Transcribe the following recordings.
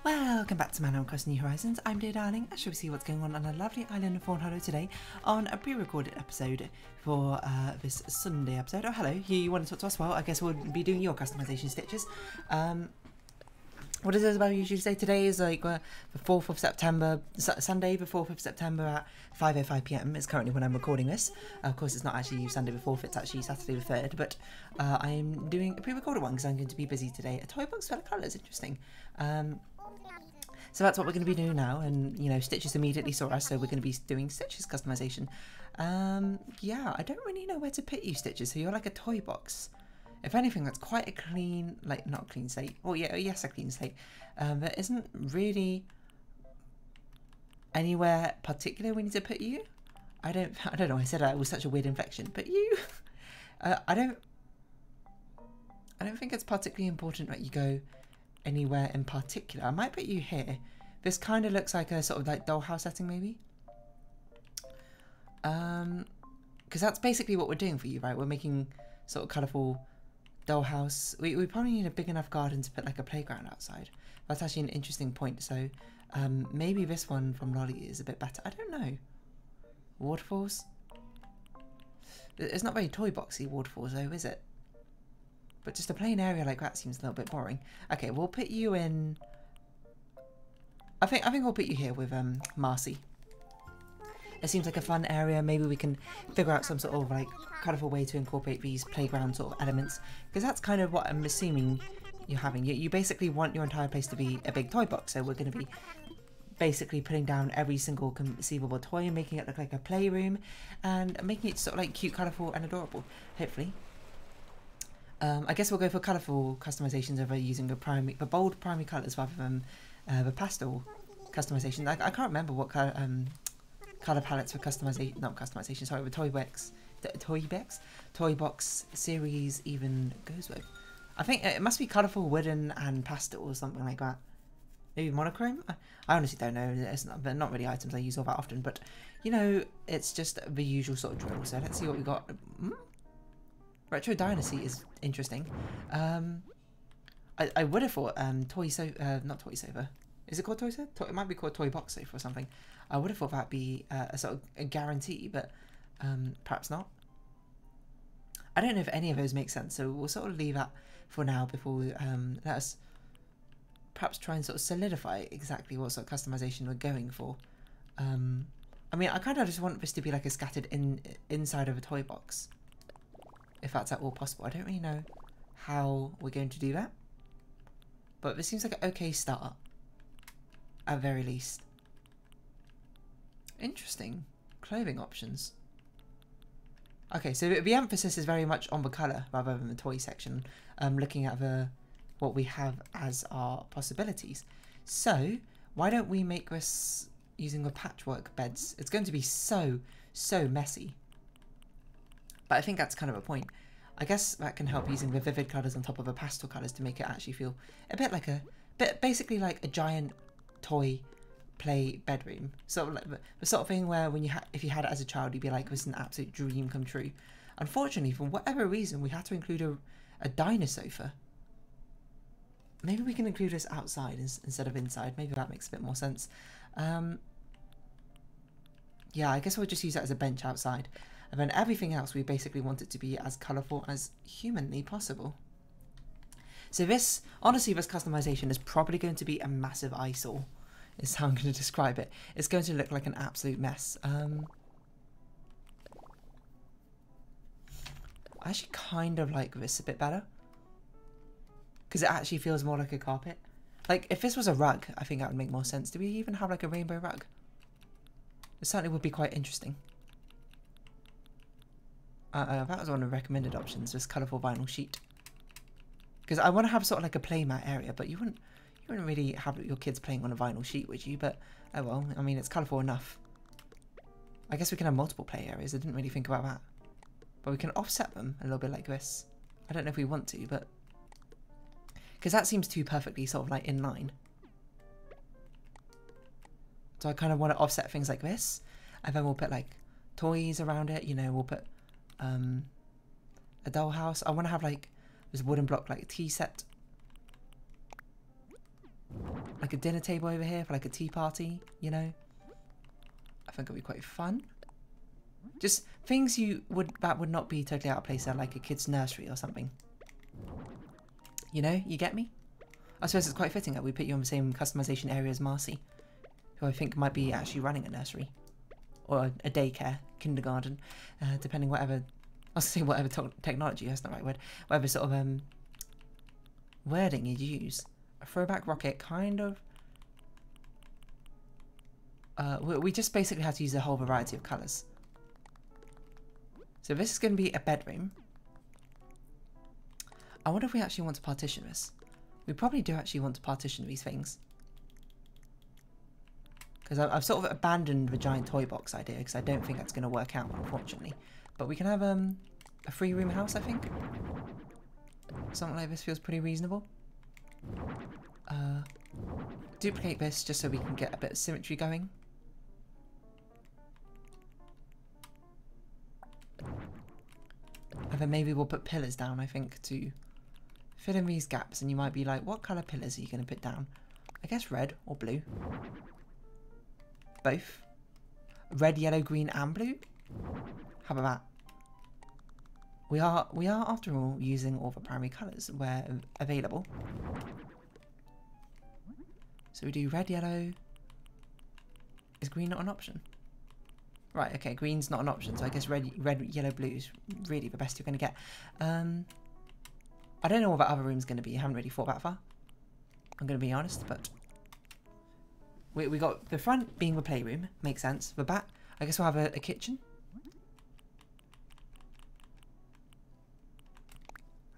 Welcome back to Man Across New Horizons. I'm dear darling. I shall see what's going on a lovely island of Fawnhollow today on a pre-recorded episode for this Sunday episode. Oh, hello. You want to talk to us? Well, I guess we'll be doing your customization stitches. What is it about usually say? Today is like the 4th of September, Sunday the 4th of September at 5:05 PM is currently when I'm recording this. Of course, it's not actually Sunday the 4th, it's actually Saturday the 3rd, but I'm doing a pre-recorded one because I'm going to be busy today. A toy box full of colours, interesting. So that's what we're going to be doing now, and you know, Stitches immediately saw us, so we're going to be doing Stitches customization. Yeah, I don't really know where to put you, Stitches, so you're like a toy box. If anything, that's quite a clean, like, not a clean slate. Well, yeah, yes, a clean slate. There isn't really anywhere particular we need to put you. I don't know, I said that with such a weird inflection, but you, I don't think it's particularly important that you go anywhere in particular. I might put you here. This kind of looks like a sort of like dollhouse setting, maybe. Because that's basically what we're doing for you, right? We're making sort of colourful dollhouse. We probably need a big enough garden to put like a playground outside. That's actually an interesting point. So maybe this one from Lolly is a bit better. I don't know. Waterfalls? It's not very toy boxy waterfalls though, is it? But just a plain area like that seems a little bit boring. Okay, we'll put you in. I think we'll put you here with Marcy. It seems like a fun area. Maybe we can figure out some sort of like colourful way to incorporate these playground sort of elements, because that's kind of what I'm assuming you're having. You basically want your entire place to be a big toy box. So we're going to be basically putting down every single conceivable toy and making it look like a playroom and making it sort of like cute, colourful, and adorable. Hopefully. I guess we'll go for colourful customizations over using the bold primary colours rather than the pastel customization. I can't remember what colour palettes for customization, sorry, the toy box series even goes with. I think it must be colourful, wooden, and pastel or something like that. Maybe monochrome? I honestly don't know. They're not really items I use all that often, but you know, it's just the usual sort of drill. So let's see what we got. Retro Dynasty is interesting. I would have thought not Toy Sofa. Is it called Toy Sofa? It might be called Toy Box Sofa or something. I would have thought that'd be a sort of a guarantee, but perhaps not. I don't know if any of those make sense, so we'll sort of leave that for now before we let us perhaps try and sort of solidify exactly what sort of customization we're going for. I mean, I kind of just want this to be like a scattered inside of a toy box, if that's at all possible. I don't really know how we're going to do that, but this seems like an okay start, at very least. Interesting. Clothing options. Okay, so the emphasis is very much on the colour rather than the toy section, looking at what we have as our possibilities. So, why don't we make this using the patchwork beds? It's going to be so messy. But I think that's kind of a point. I guess that can help using the vivid colours on top of the pastel colours to make it actually feel a bit like basically like a giant toy play bedroom. Sort of like the sort of thing where if you had it as a child, you'd be like, this is an absolute dream come true. Unfortunately, for whatever reason, we had to include a diner sofa. Maybe we can include this outside instead of inside. Maybe that makes a bit more sense. Yeah, I guess we'll just use that as a bench outside. And then everything else, we basically want it to be as colourful as humanly possible. So this, honestly, this customization is probably going to be a massive eyesore, is how I'm going to describe it. It's going to look like an absolute mess. I actually kind of like this a bit better, because it actually feels more like a carpet. Like, if this was a rug, I think that would make more sense. Do we even have like a rainbow rug? It certainly would be quite interesting. That was one of the recommended options, this colourful vinyl sheet. Because I want to have sort of like a playmat area, but you wouldn't really have your kids playing on a vinyl sheet, would you? But, oh well, I mean, it's colourful enough. I guess we can have multiple play areas. I didn't really think about that. But we can offset them a little bit like this. I don't know if we want to, but... because that seems too perfectly sort of like in line. So I kind of want to offset things like this. And then we'll put like toys around it. You know, we'll put a dollhouse. I want to have like this wooden block like a tea set. like a dinner table over here for like a tea party, you know. I think it'll be quite fun. Just things that would not be totally out of place at like a kid's nursery or something. You know, you get me? I suppose it's quite fitting that we put you on the same customization area as Marcy, who I think might be actually running a nursery. Or a daycare, kindergarten, depending whatever, I was going to say whatever technology, that's not the right word, whatever sort of wording you use. A throwback rocket, kind of. We just basically have to use a whole variety of colours. So this is going to be a bedroom. I wonder if we actually want to partition this. We probably do actually want to partition these things. Because I've sort of abandoned the giant toy box idea because I don't think that's going to work out, unfortunately. But we can have a 3-room house, I think. Something like this feels pretty reasonable. Duplicate this just so we can get a bit of symmetry going. And then maybe we'll put pillars down, I think, to fill in these gaps. And you might be like, what colour pillars are you going to put down? I guess red or blue. Both. Red, yellow, green and blue. How about that? We are after all using all the primary colours where available. So we do red, yellow. Is green not an option? Right, okay, green's not an option, so I guess red, yellow, blue is really the best you're going to get. I don't know what that other room's going to be. I haven't really thought that far. I'm going to be honest, but we got the front being the playroom, makes sense. The back, I guess we'll have a kitchen.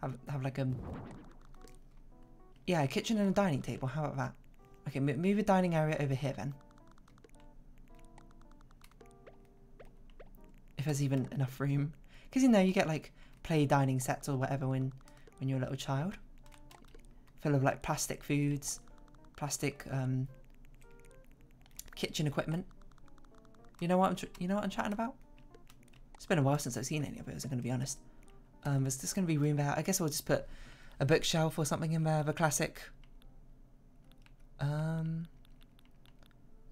Have like a kitchen and a dining table. How about that? Okay, move the dining area over here then. If there's even enough room, because you know you get like play dining sets or whatever when you're a little child, full of like plastic foods, plastic kitchen equipment. You know what I'm chatting about? It's been a while since I've seen any of those, I'm going to be honest. Is this going to be room there? I guess we'll just put a bookshelf or something in there, the classic. It'd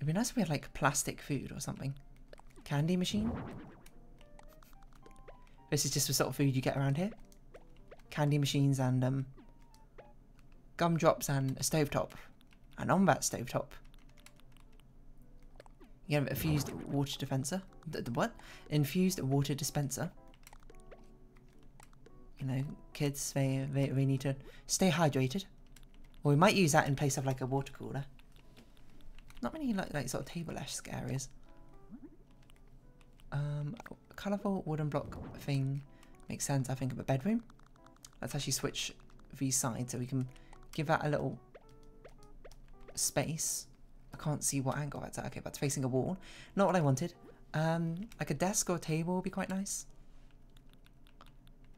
be nice if we had like plastic food or something. Candy machine. This is just the sort of food you get around here. Candy machines and gumdrops and a stovetop. And on that stovetop, you have a fused water dispenser. What? Infused water dispenser. You know, kids, they need to stay hydrated. Or we might use that in place of like a water cooler. Not many like sort of table-esque areas. A colourful wooden block thing makes sense, I think, of a bedroom. Let's actually switch these sides so we can give that a little space. I can't see what angle that's at. Okay, that's facing a wall. Not what I wanted. Like a desk or a table would be quite nice.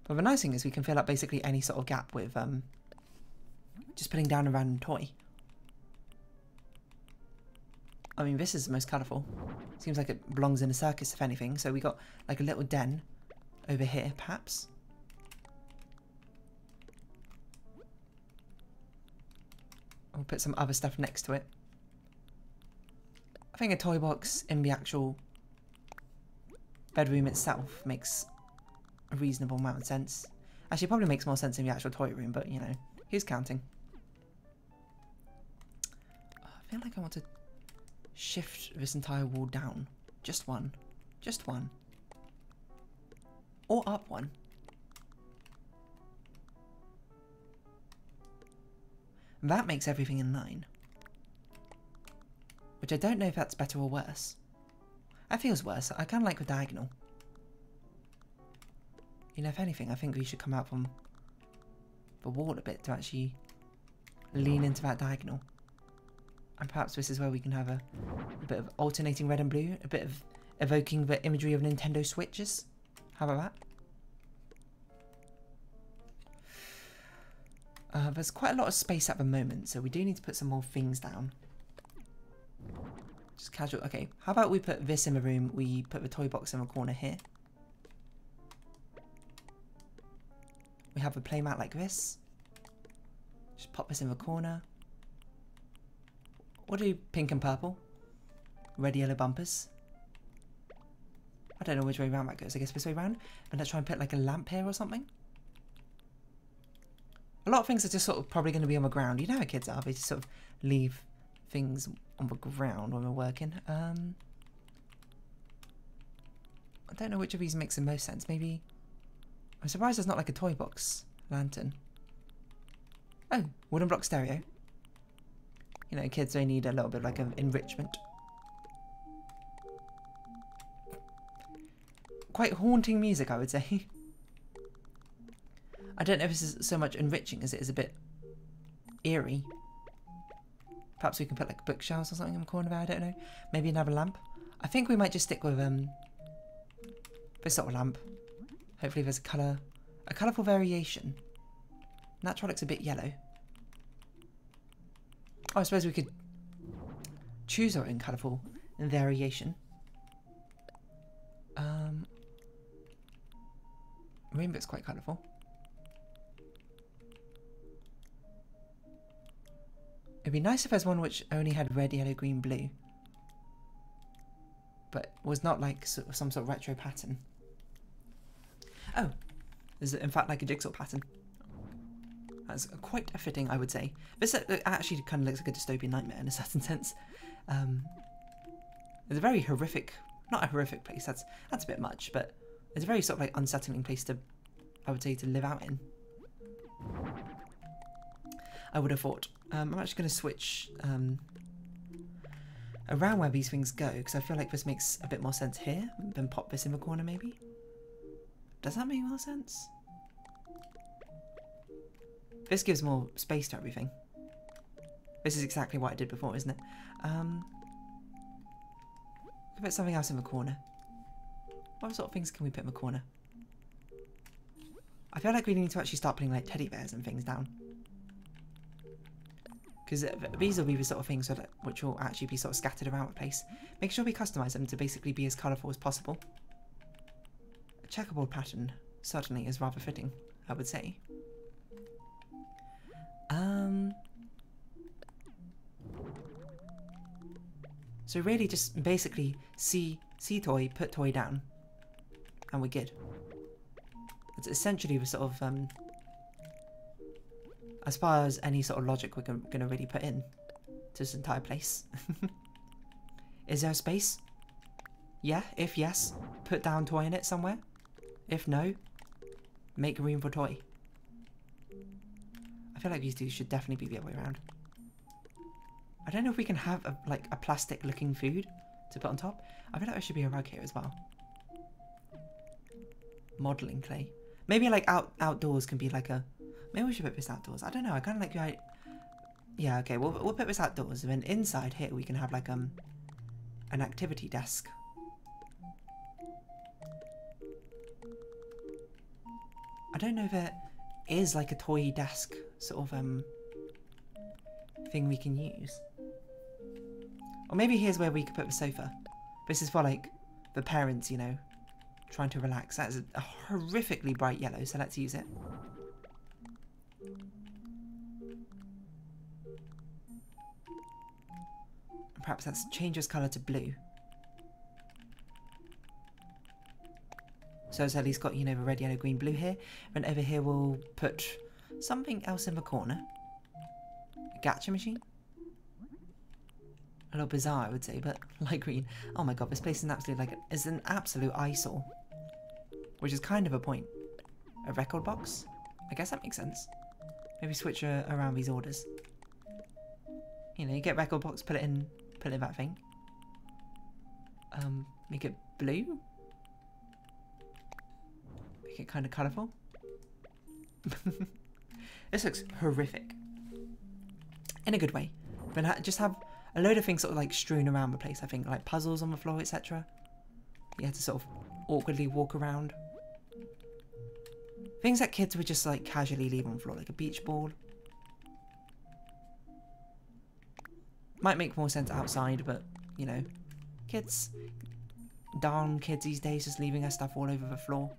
But the nice thing is we can fill up basically any sort of gap with just putting down a random toy. I mean, this is the most colourful. Seems like it belongs in a circus, if anything. So we got like a little den over here, perhaps. We'll put some other stuff next to it. I think a toy box in the actual bedroom itself makes a reasonable amount of sense. Actually, it probably makes more sense in the actual toy room, but you know, who's counting? I feel like I want to shift this entire wall down. Just one. Just one. Or up one. That makes everything in line. Which I don't know if that's better or worse. That feels worse. I kind of like the diagonal. You know, if anything, I think we should come out from the wall a bit to actually lean into that diagonal. And perhaps this is where we can have a bit of alternating red and blue, a bit of evoking the imagery of Nintendo Switches. How about that? There's quite a lot of space at the moment, so we do need to put some more things down. Just casual. Okay, how about we put this in the room, we put the toy box in the corner here. We have a playmat like this. Just pop this in the corner. We'll do pink and purple. Red, yellow bumpers. I don't know which way around that goes. I guess this way around. And let's try and put like a lamp here or something. A lot of things are just sort of probably going to be on the ground. You know how kids are. They just sort of leave things on the ground when we're working. I don't know which of these makes the most sense. Maybe... I'm surprised there's not like a toy box lantern. Oh, wooden block stereo. You know, kids, they need a little bit of like an enrichment. Quite haunting music, I would say. I don't know if this is so much enriching as it is a bit eerie. Perhaps we can put like bookshelves or something in the corner there, I don't know. Maybe another lamp. I think we might just stick with this sort of lamp. Hopefully there's a colourful variation. Natural looks a bit yellow. Oh, I suppose we could choose our own colourful variation. Rainbow's quite colourful. It'd be nice if there's one which only had red, yellow, green, blue. But was not like some sort of retro pattern. Oh, there's in fact like a jigsaw pattern. That's quite a fitting, I would say. This actually kind of looks like a dystopian nightmare in a certain sense. It's a very horrific, not a horrific place, that's a bit much, but it's a very sort of like unsettling place to, I would say, to live out in. I would have thought. I'm actually going to switch around where these things go, because I feel like this makes a bit more sense here, than pop this in the corner maybe. Does that make more sense? This gives more space to everything. This is exactly what I did before, isn't it? Put something else in the corner. What sort of things can we put in the corner? I feel like we need to actually start putting like teddy bears and things down. Because these will be the sort of things which will actually be sort of scattered around the place. Make sure we customise them to basically be as colourful as possible. A checkerboard pattern certainly is rather fitting, I would say. So really just basically see toy, put toy down, and we're good. It's essentially the sort of, as far as any sort of logic we're going to really put in to this entire place. Is there space? Yeah, if yes, put down toy in it somewhere. If no, make room for toy. I feel like these two should definitely be the other way around. I don't know if we can have a plastic looking food to put on top. I feel like there should be a rug here as well. Modelling clay. Maybe like outdoors can be like a... Maybe we should put this outdoors. I don't know. I kind of like the idea. Yeah, okay. We'll put this outdoors. And then inside here we can have like an activity desk. I don't know if there is like a toy desk sort of thing we can use. Or maybe here's where we could put the sofa. This is for like the parents, you know, trying to relax. That's a horrifically bright yellow, so let's use it. Perhaps let's change this colour to blue. So it's at least got, you know, the red, yellow, green, blue here. And over here we'll put something else in the corner. A gacha machine? A little bizarre, I would say, but light green. Oh my god, this place is absolutely like is an absolute eyesore. Which is kind of a point. A record box? I guess that makes sense. Maybe switch around these orders. You know, you get record box, put it in that thing. Make it blue. Make it kind of colourful. This looks horrific. In a good way. But just have a load of things sort of like strewn around the place, I think. Like puzzles on the floor, etc. You have to sort of awkwardly walk around. Things that kids would just like casually leave on the floor, like a beach ball. Might make more sense outside, but, you know, kids, darn kids these days just leaving their stuff all over the floor.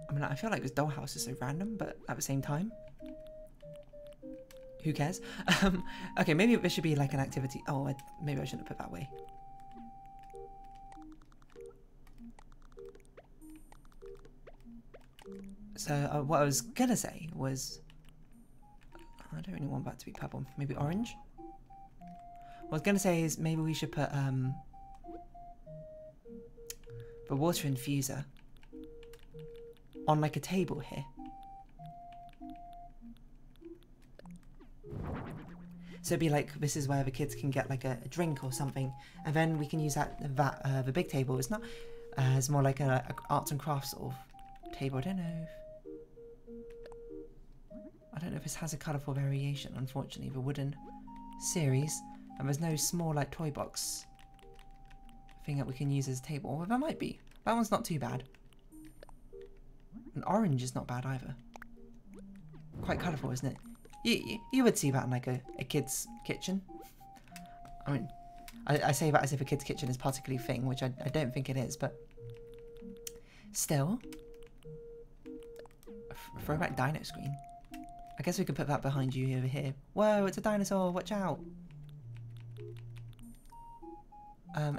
I mean, I feel like this dollhouse is so random, but at the same time, who cares? Okay, maybe there should be like an activity. Oh, maybe I shouldn't have put that way. So what I was gonna say was, I don't really want that to be purple. Maybe orange. What I was gonna say is maybe we should put the water infuser on like a table here. So it'd be like, this is where the kids can get like a drink or something, and then we can use that the big table. It's not as more like a arts and crafts sort of table. I don't know if this has a colourful variation. Unfortunately, the wooden series, and there's no small like toy box thing that we can use as a table. Well, there might be. That one's not too bad. And orange is not bad either. Quite colourful, isn't it? You would see that in like a kid's kitchen. I mean, I say that as if a kid's kitchen is particularly thing, which I don't think it is, but still. A throwback dino screen. I guess we could put that behind you over here. Whoa, it's a dinosaur, watch out.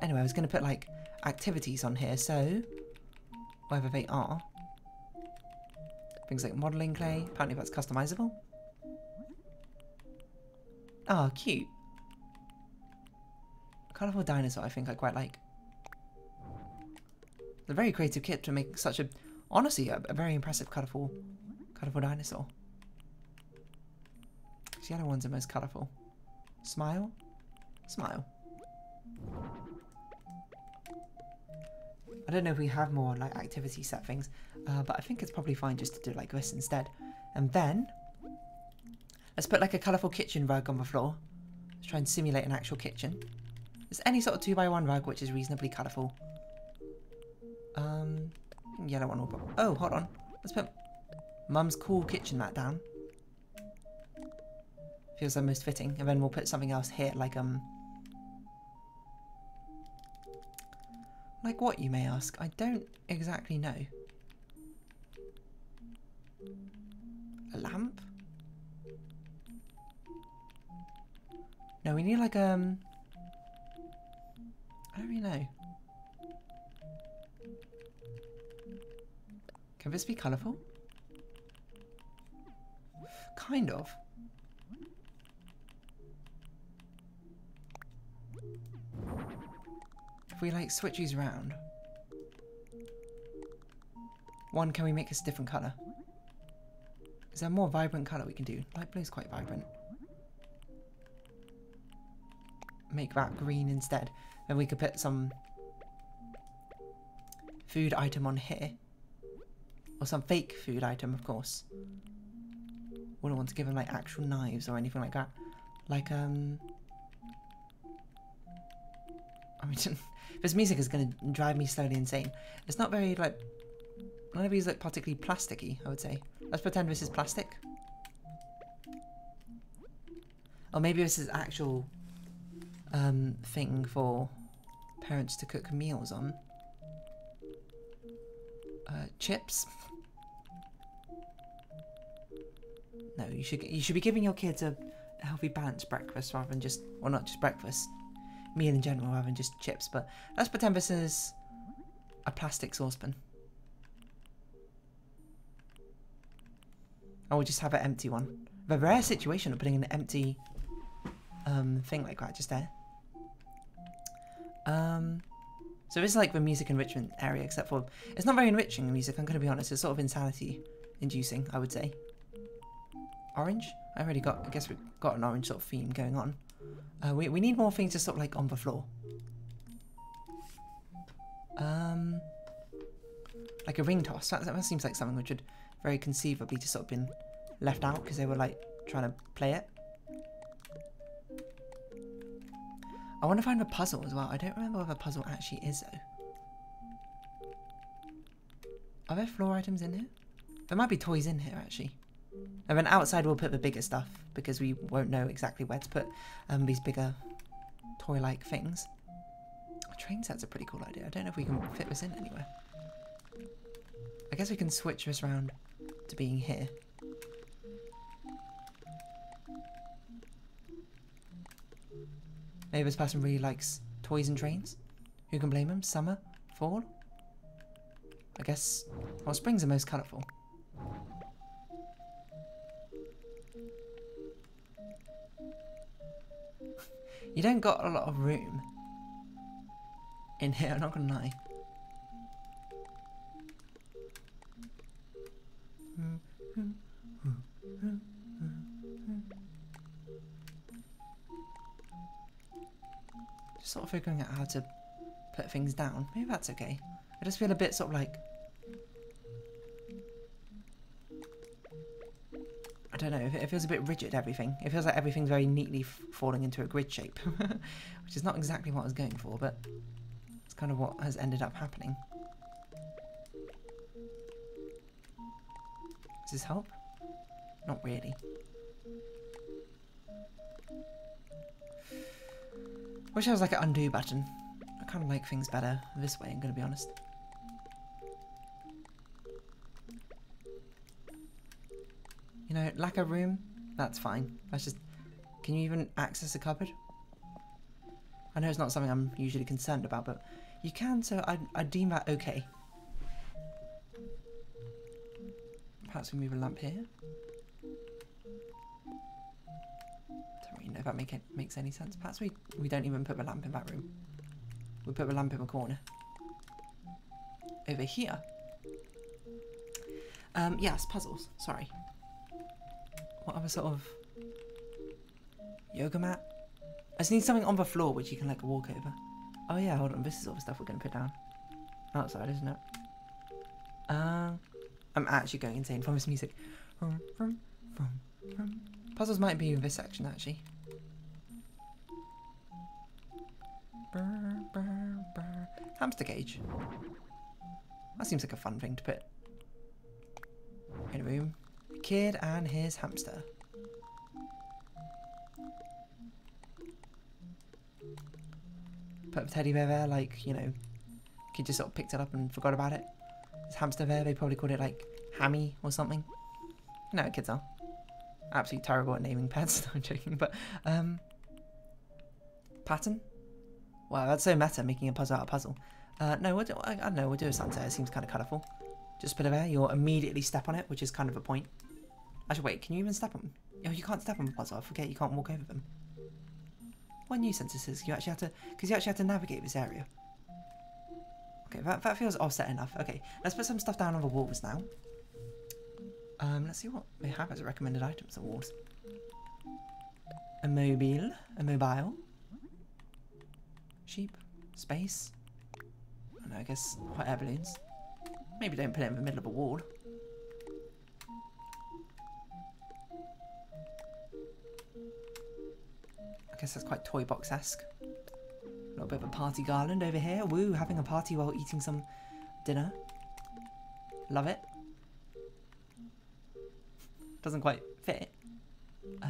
Anyway, I was going to put like activities on here, so wherever they are. Things like modelling clay, apparently that's customizable. Oh, cute. Colourful dinosaur, I think I quite like. It's a very creative kit to make such a, honestly, a very impressive colourful dinosaur. These yellow ones are most colourful. Smile? Smile. I don't know if we have more like activity set things, but I think it's probably fine just to do like this instead. And then let's put like a colourful kitchen rug on the floor. Let's try and simulate an actual kitchen. There's any sort of 2x1 rug which is reasonably colourful. Yellow one will put. Oh, hold on. Let's put Mum's cool kitchen mat down. Feels the most fitting. And then we'll put something else here, like what, you may ask? I don't exactly know. A lamp? No, we need like I don't really know. Can this be colourful? Kind of. If we like switch these around. One, can we make this a different colour? Is there a more vibrant colour we can do? Light blue is quite vibrant. Make that green instead. Then we could put some food item on here. Or some fake food item, of course. Wouldn't want to give them like actual knives or anything like that. Like I mean, this music is going to drive me slowly insane. It's not very like, none of these look particularly plasticky, I would say. Let's pretend this is plastic. Or maybe this is actual thing for parents to cook meals on. Chips. No, you should be giving your kids a healthy, balanced breakfast rather than just, well, not just breakfast, meal in general rather than just chips. But let's pretend this is a plastic saucepan. Or we'll just have an empty one. The rare situation of putting an empty thing like that just there. So this is like the music enrichment area, except for it's not very enriching music, I'm going to be honest. It's sort of insanity inducing, I would say. Orange? I guess we've got an orange sort of theme going on. We need more things just sort of like on the floor. Like a ring toss. That seems like something which would very conceivably just sort of been left out because they were like trying to play it. I want to find a puzzle as well. I don't remember what a puzzle actually is though. Are there floor items in here? There might be toys in here actually. And then outside we'll put the bigger stuff because we won't know exactly where to put these bigger toy-like things. A train set's a pretty cool idea. I don't know if we can fit this in anywhere. I guess we can switch this around to being here. Maybe this person really likes toys and trains. Who can blame them? Summer? Fall? I guess, well, spring's the most colourful. You don't got a lot of room in here, I'm not gonna lie. Just sort of figuring out how to put things down. Maybe that's okay. I just feel a bit sort of like, I don't know, it feels a bit rigid, everything. It feels like everything's very neatly falling into a grid shape, which is not exactly what I was going for, but it's kind of what has ended up happening. Does this help? Not really. Wish there was like an undo button. I kind of like things better this way, I'm going to be honest. You know, lack of room, that's fine. That's just, can you even access a cupboard? I know it's not something I'm usually concerned about, but you can, so I deem that okay. Perhaps we move a lamp here. Don't really know if that makes any sense. Perhaps we don't even put the lamp in that room. We put the lamp in the corner. Over here. Yes, puzzles, sorry. What other sort of yoga mat? I just need something on the floor which you can like walk over. Oh yeah, hold on, this is all the stuff we're gonna put down. Outside, isn't it? I'm actually going insane from this music. Puzzles might be in this section actually. Hamster cage. That seems like a fun thing to put in a room. Kid and his hamster. Put a teddy bear there, like, you know, kid just sort of picked it up and forgot about it. His hamster there, they probably called it like Hammy or something. You know what kids are. Absolutely terrible at naming pets, no, I'm joking, but pattern? Wow, that's so meta, making a puzzle out of a puzzle. No, we'll do, I don't know, we'll do a sunset, it seems kind of colourful. Just put it there, you'll immediately step on it, which is kind of a point. Actually, wait, can you even step on them? Oh, you can't step on the puzzle, I forget you can't walk over them. What nuisance this is, you actually have to, because you actually have to navigate this area. Okay, that feels offset enough. Okay, let's put some stuff down on the walls now. Let's see what we have as recommended items on the walls. A mobile. Sheep, space. I don't know, I guess hot air balloons. Maybe don't put it in the middle of a wall. I guess that's quite toy box-esque. A little bit of a party garland over here. Woo, having a party while eating some dinner. Love it. Doesn't quite fit. There's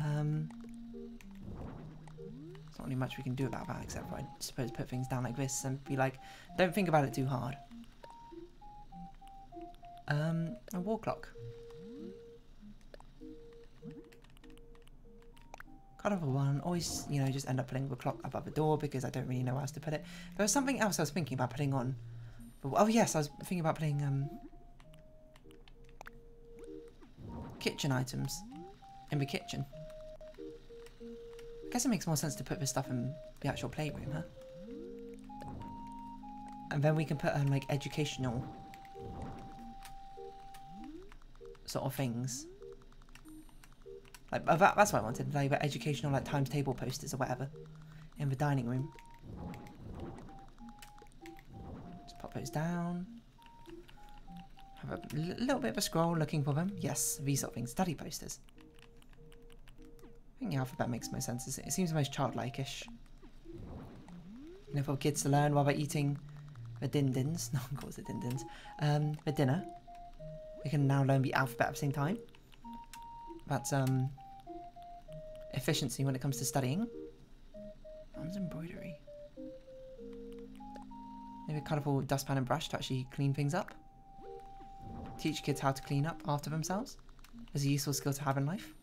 not really much we can do about that except for, I suppose, put things down like this and be like, don't think about it too hard. A wall clock. Kind of a one. Always, you know, just end up putting the clock above the door because I don't really know where else to put it. There was something else I was thinking about putting on. Oh yes, I was thinking about putting kitchen items in the kitchen. I guess it makes more sense to put this stuff in the actual playroom, huh? And then we can put like educational sort of things. Like that's what I wanted, like educational like times table posters or whatever in the dining room. Just pop those down. Have a little bit of a scroll looking for them. Yes, these sort of things. Study posters. I think the alphabet makes most sense. It seems most childlike-ish. You know, for kids to learn while they're eating the din-dins. No one calls it din-dins. The dinner. We can now learn the alphabet at the same time. That's efficiency when it comes to studying. Arms embroidery. Maybe a colourful dustpan and brush to actually clean things up. Teach kids how to clean up after themselves. Is a useful skill to have in life.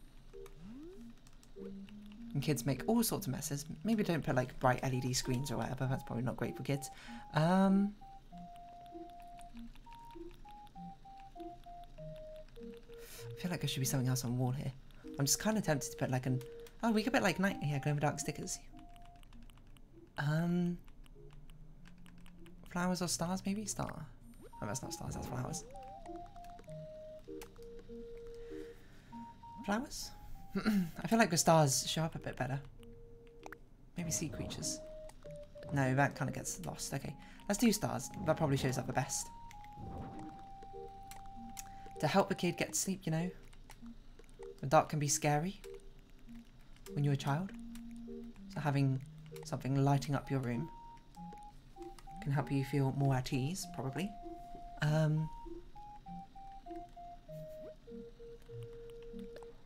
And kids make all sorts of messes. Maybe don't put like bright LED screens or whatever. That's probably not great for kids. I feel like there should be something else on the wall here. I'm just kind of tempted to put like an... Oh, we could put like night... Yeah, glow in the dark stickers. Flowers or stars maybe? Star. Oh, that's not stars, that's flowers. Flowers? I feel like the stars show up a bit better. Maybe sea creatures. No, that kind of gets lost. Okay, let's do stars. That probably shows up the best. To help the kid get to sleep, you know. The dark can be scary when you're a child. So having something lighting up your room can help you feel more at ease, probably.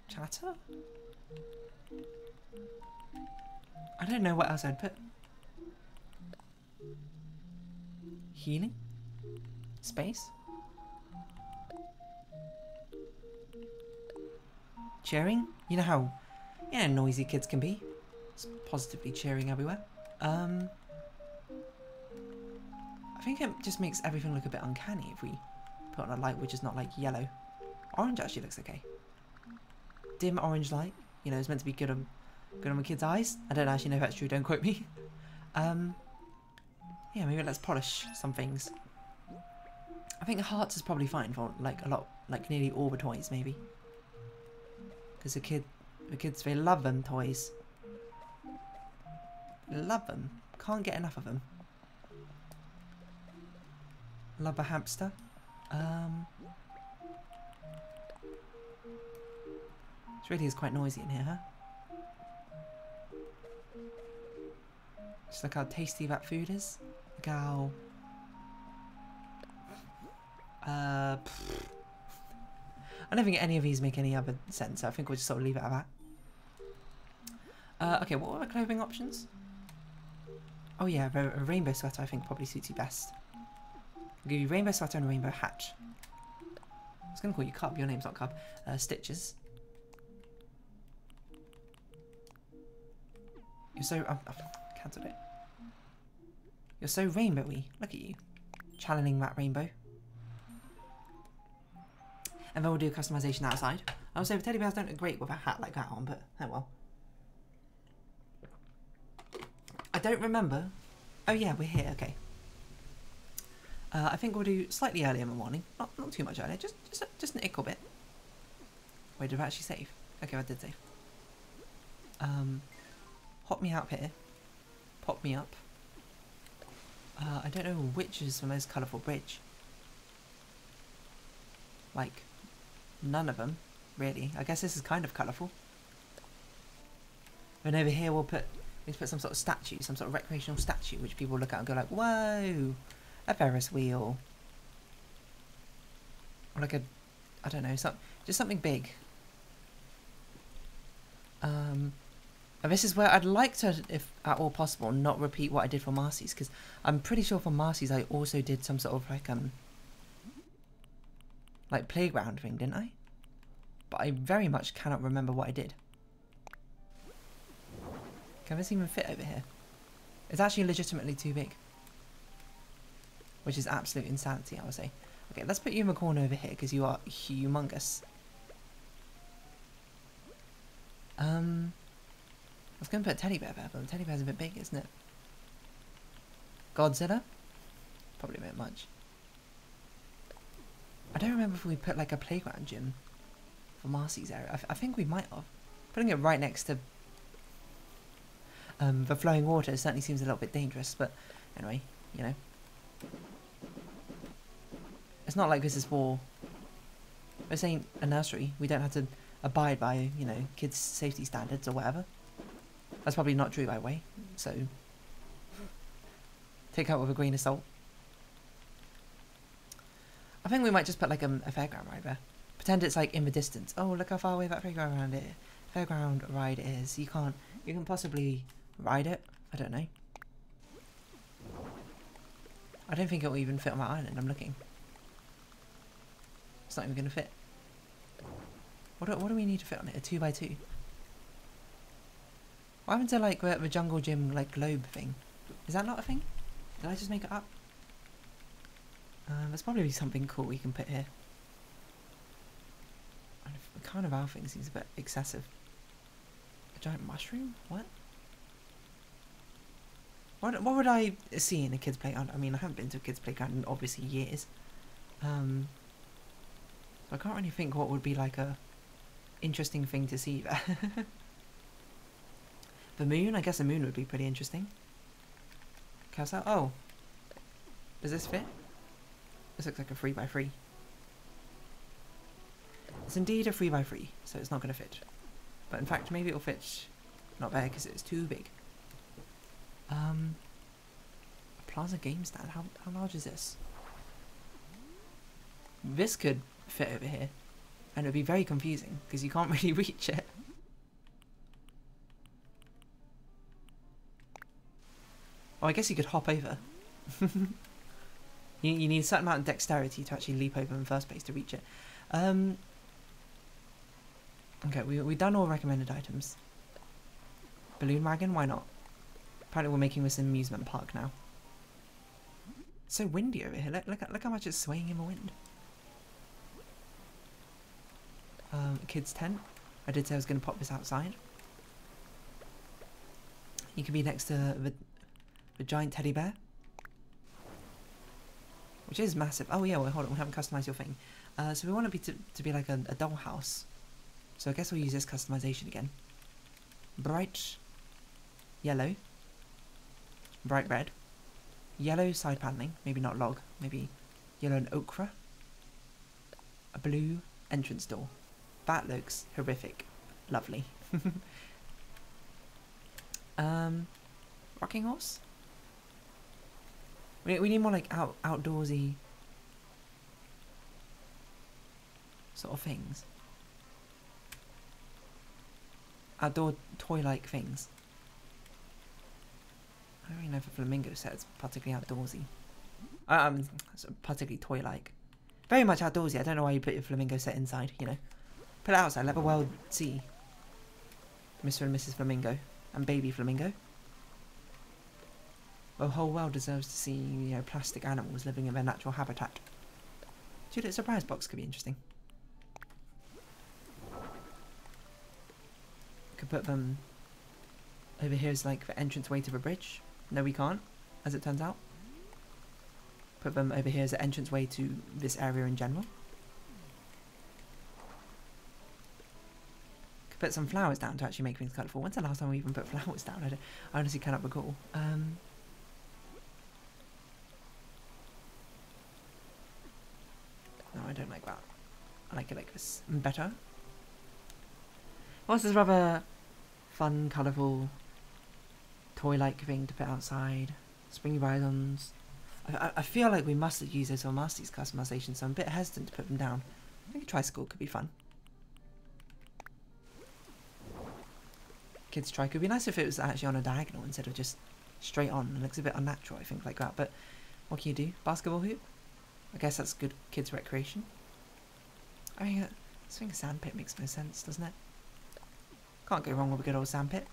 Chatter? I don't know what else I'd put. Healing? Space? Cheering? You know how noisy kids can be. It's positively cheering everywhere. I think it just makes everything look a bit uncanny if we put on a light which is not like yellow. Orange actually looks okay. Dim orange light, you know, it's meant to be good on the kids' eyes. I don't actually know if that's true, don't quote me. Yeah, maybe let's polish some things. I think hearts is probably fine for like a lot, like nearly all the toys maybe. Because the kids, they love them toys. Love them. Can't get enough of them. Love a hamster. It really is quite noisy in here, huh? Just look how tasty that food is. Look how... I don't think any of these make any other sense. I think we'll just sort of leave it at that. Okay, what were the clothing options? Oh yeah, a rainbow sweater I think probably suits you best. I'll give you rainbow sweater and a rainbow hat. I was going to call you Cub, your name's not Cub. Stitches. You're so... cancelled it. You're so rainbowy. Look at you. Channeling that rainbow. And then we'll do customization outside. I would say the teddy bears don't look great with a hat like that on, but oh well. I don't remember. Oh yeah, we're here, okay. I think we'll do slightly earlier in the morning. Not too much earlier, just an ickle bit. Wait, did I actually save? Okay, I did save. Hop me up here. Pop me up. I don't know which is the most colourful bridge. Like, none of them, really. I guess this is kind of colourful. And over here we'll put some sort of statue, some sort of recreational statue, which people look at and go like, whoa, a Ferris wheel. Or like a, I don't know, just something big. And this is where I'd like to, if at all possible, not repeat what I did for Marcy's, because I'm pretty sure for Marcy's I also did some sort of like playground thing, didn't I? But I very much cannot remember what I did. Can this even fit over here? It's actually legitimately too big. Which is absolute insanity, I would say. Okay, let's put you in the corner over here, because you are humongous. I was going to put a teddy bear there, but the teddy bear's a bit big, isn't it? Godzilla? Probably a bit much. I don't remember if we put like a playground gym for Marcy's area. I think we might have. Putting it right next to the flowing water certainly seems a little bit dangerous, but anyway, you know. It's not like this is for... This ain't a nursery. We don't have to abide by, you know, kids' safety standards or whatever. That's probably not true, by the way, so take out with a grain of salt. I think we might just put like a fairground ride there. Pretend it's like in the distance. Oh, look how far away that fairground ride is. You can possibly ride it. I don't know. I don't think it will even fit on my island. I'm looking. It's not even going to fit. What do we need to fit on it? A 2x2. What happened to like the jungle gym like globe thing? Is that not a thing? Did I just make it up? There's probably something cool we can put here. The carnival thing seems a bit excessive. A giant mushroom? What? What would I see in a kid's playground? I mean, I haven't been to a kid's playground in obviously years. So I can't really think what would be like a interesting thing to see there. The moon? I guess the moon would be pretty interesting. Carousel? Oh. Does this fit? This looks like a 3x3. It's indeed a 3x3, so it's not going to fit. But in fact, maybe it'll fit not there because it's too big. A Plaza game stand. How large is this? This could fit over here, and it would be very confusing because you can't really reach it. Oh, I guess you could hop over. you need a certain amount of dexterity to actually leap over in the first place to reach it. Okay, we've done all recommended items. Balloon wagon, why not? Apparently we're making this an amusement park now. It's so windy over here. Look how much it's swaying in the wind. Kids tent. I did say I was going to pop this outside. You could be next to the giant teddy bear, which is massive. Oh yeah, well hold on, we haven't customized your thing. So we want it to be like a dollhouse. So I guess we'll use this customization again. Bright yellow, bright red, yellow side paneling, maybe not log, maybe yellow and ochre, a blue entrance door. That looks horrific. Lovely. Rocking horse? We need more like outdoorsy sort of things. Outdoor toy-like things. I don't really know if a flamingo set is particularly outdoorsy. Particularly toy-like. Very much outdoorsy. I don't know why you put your flamingo set inside, you know. Put it outside, let the world see. Mr. and Mrs. Flamingo. And baby flamingo. The whole world deserves to see, you know, plastic animals living in their natural habitat. Dude, a surprise box could be interesting. Could put them over here as like the entranceway to the bridge. No, we can't, as it turns out. Put them over here as the entranceway to this area in general. Could put some flowers down to actually make things colourful. When's the last time we even put flowers down? I honestly cannot recall. No, I don't like that. I like it like this better. What's this rather fun, colourful, toy-like thing to put outside? Springy ride-ons. I feel like we must use those or must use customization, so I'm a bit hesitant to put them down. I think a tricycle could be fun. Kids' trike would be nice if it was actually on a diagonal instead of just straight on. It looks a bit unnatural, I think, like that. But what can you do? Basketball hoop? I guess that's good kids' recreation. I mean, I think a sandpit makes no sense, doesn't it? Can't go wrong with a good old sandpit.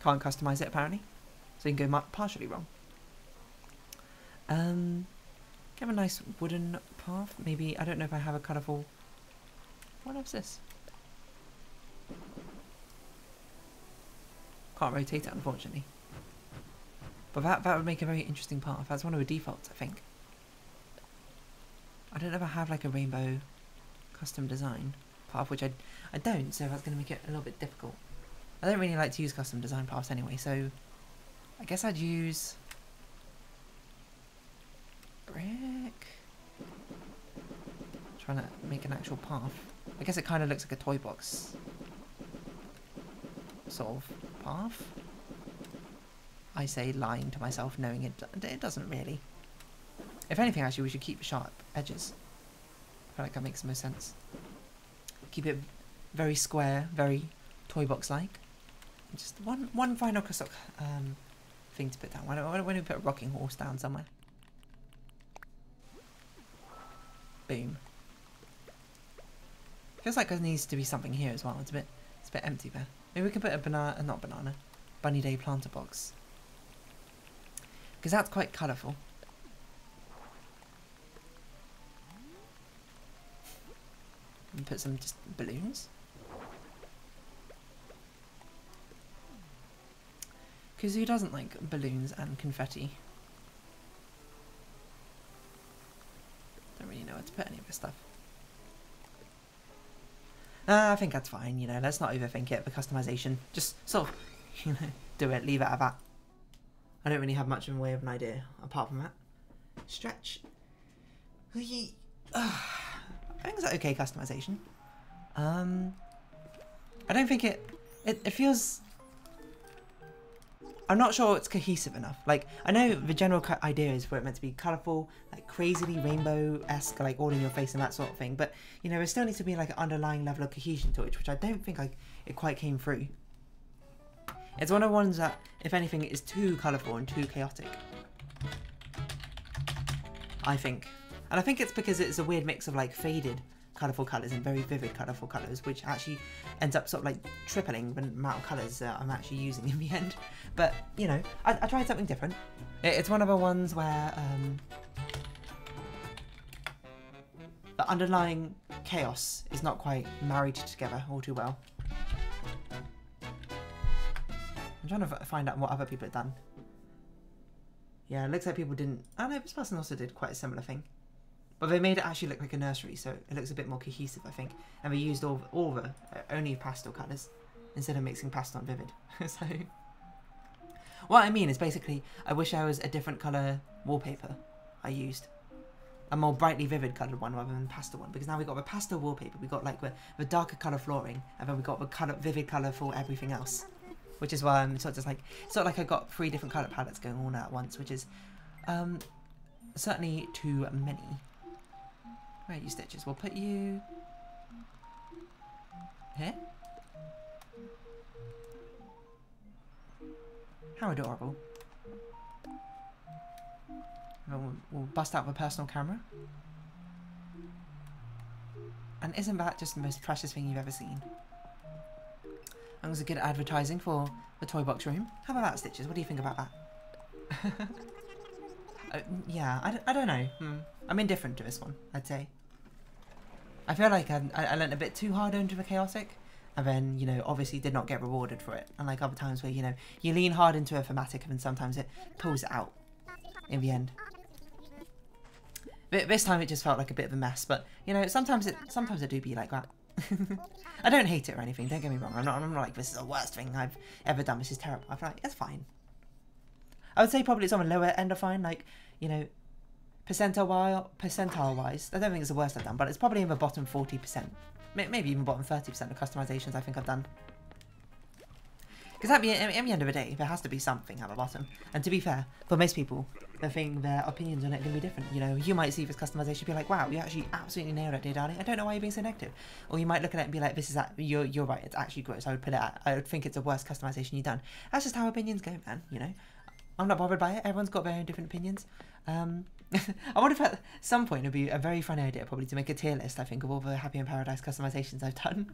Can't customise it, apparently. So you can go partially wrong. Have a nice wooden path. Maybe, I don't know if I have a colourful... What is this? Can't rotate it, unfortunately. But that would make a very interesting path. That's one of the defaults, I think. I don't ever have like a rainbow custom design path, which I don't, so that's going to make it a little bit difficult. I don't really like to use custom design paths anyway, so I guess I'd use brick. Trying to make an actual path. I guess it kind of looks like a toy box sort of path. I say lying to myself, knowing it doesn't really. If anything, actually, we should keep sharp edges. I feel like that makes the most sense. Keep it very square, very toy box-like. Just one final thing to put down. Why don't we put a rocking horse down somewhere? Boom. Feels like there needs to be something here as well. It's a It's a bit empty there. Maybe we could put a banana, not banana, Bunny Day planter box. Because that's quite colourful. And put some just balloons. Because who doesn't like balloons and confetti? Don't really know where to put any of this stuff. I think that's fine, you know, let's not overthink it for customization. Just sort of, you know, do it, leave it at that. I don't really have much in the way of an idea apart from that. Stretch. I think it's okay customization. I don't think it feels... I'm not sure it's cohesive enough. Like, I know the general idea is for it meant to be colourful, like crazily rainbow-esque, like all in your face and that sort of thing. But, you know, there still needs to be like an underlying level of cohesion to it, which I don't think it quite came through. It's one of the ones that, if anything, is too colourful and too chaotic. I think. And I think it's because it's a weird mix of like faded colourful colours and very vivid colourful colours, which actually ends up sort of like tripling the amount of colours that I'm actually using in the end. But, you know, I tried something different. It's one of the ones where the underlying chaos is not quite married together all too well. I'm trying to find out what other people have done. Yeah, it looks like people didn't... I don't know, this person also did quite a similar thing. But they made it actually look like a nursery, so it looks a bit more cohesive, I think. And they used all the only pastel colours instead of mixing pastel and vivid. So, what I mean is basically, I wish there was a different colour wallpaper I used. A more brightly vivid coloured one rather than pastel one. Because now we've got the pastel wallpaper, we've got like the darker colour flooring, and then we've got the vivid colour for everything else. Which is why I'm sort of like I got 3 different colour palettes going on at once, which is certainly too many. Where are you, Stitches? We'll put you here. How adorable. We'll bust out the personal camera. And isn't that just the most precious thing you've ever seen? That was a good advertising for the toy box room. How about that, Stitches? What do you think about that? Yeah, I don't know. I'm indifferent to this one, I'd say. I feel like I learnt a bit too hard into the chaotic, and then, you know, obviously did not get rewarded for it. Unlike other times where, you know, you lean hard into a thematic and then sometimes it pulls it out in the end. But this time it just felt like a bit of a mess, but, you know, sometimes it do be like that. I don't hate it or anything, don't get me wrong. I'm not like, this is the worst thing I've ever done, this is terrible. I feel like, it's fine. I would say probably it's on the lower end of fine, like, you know, percentile-wise, I don't think it's the worst I've done, but it's probably in the bottom 40%. Maybe even bottom 30% of customizations I think I've done. Because at the end of the day, there has to be something at the bottom. And to be fair, for most people, their opinions on it are going to be different. You know, you might see this customization and be like, wow, you actually absolutely nailed it, dear darling. I don't know why you're being so negative. Or you might look at it and be like, this is you're right, it's actually gross. I would think it's the worst customization you've done. That's just how opinions go, man, you know. I'm not bothered by it. Everyone's got their own different opinions. I wonder if at some point it'd be a very funny idea probably to make a tier list, I think, of all the Happy in Paradise customizations I've done.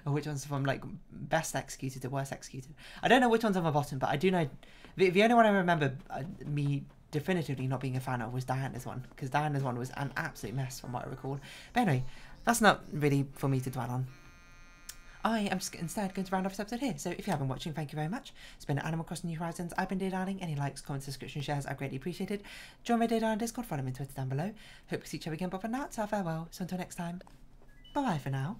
Or which ones from like best executed to worst executed. I don't know which one's on the bottom, but I do know the only one I remember me definitively not being a fan of was Diana's one. Because Diana's one was an absolute mess from what I recall. But anyway, that's not really for me to dwell on. I am instead going to round off this episode here, so if you have been watching, thank you very much. It's been Animal Crossing New Horizons. I've been Dear Darling. Any likes, comments, subscription, shares are greatly appreciated. Join my Dear Darling Discord, follow me on Twitter down below. Hope to see each other again, but for now, it's our farewell. So until next time, bye-bye for now.